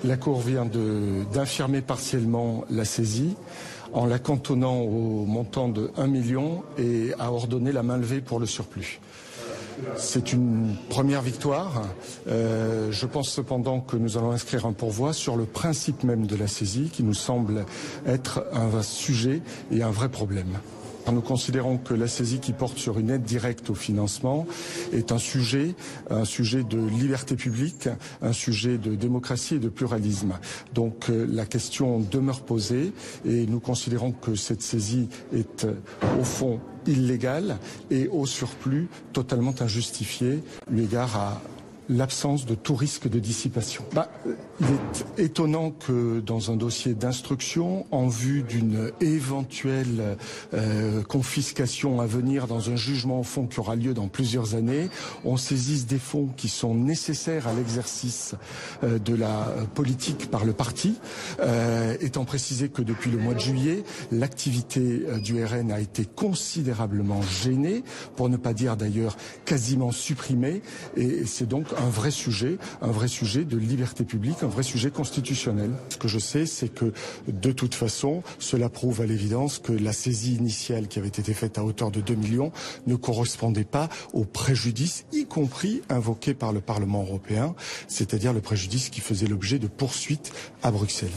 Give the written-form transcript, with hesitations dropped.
La Cour vient d'infirmer partiellement la saisie en la cantonnant au montant de 1 million et a ordonné la main levée pour le surplus. C'est une première victoire. Je pense cependant que nous allons inscrire un pourvoi sur le principe même de la saisie qui nous semble être un sujet et un vrai problème. Nous considérons que la saisie qui porte sur une aide directe au financement est un sujet de liberté publique, un sujet de démocratie et de pluralisme. Donc la question demeure posée et nous considérons que cette saisie est au fond illégale et au surplus totalement injustifiée eu égard à l'absence de tout risque de dissipation. Il est étonnant que dans un dossier d'instruction, en vue d'une éventuelle confiscation à venir dans un jugement au fond qui aura lieu dans plusieurs années, on saisisse des fonds qui sont nécessaires à l'exercice de la politique par le parti, étant précisé que depuis le mois de juillet, l'activité du RN a été considérablement gênée, pour ne pas dire d'ailleurs quasiment supprimée, et c'est donc un vrai sujet de liberté publique, un vrai sujet constitutionnel. Ce que je sais, c'est que de toute façon, cela prouve à l'évidence que la saisie initiale qui avait été faite à hauteur de 2 millions ne correspondait pas au préjudice, y compris invoqué par le Parlement européen, c'est-à-dire le préjudice qui faisait l'objet de poursuites à Bruxelles.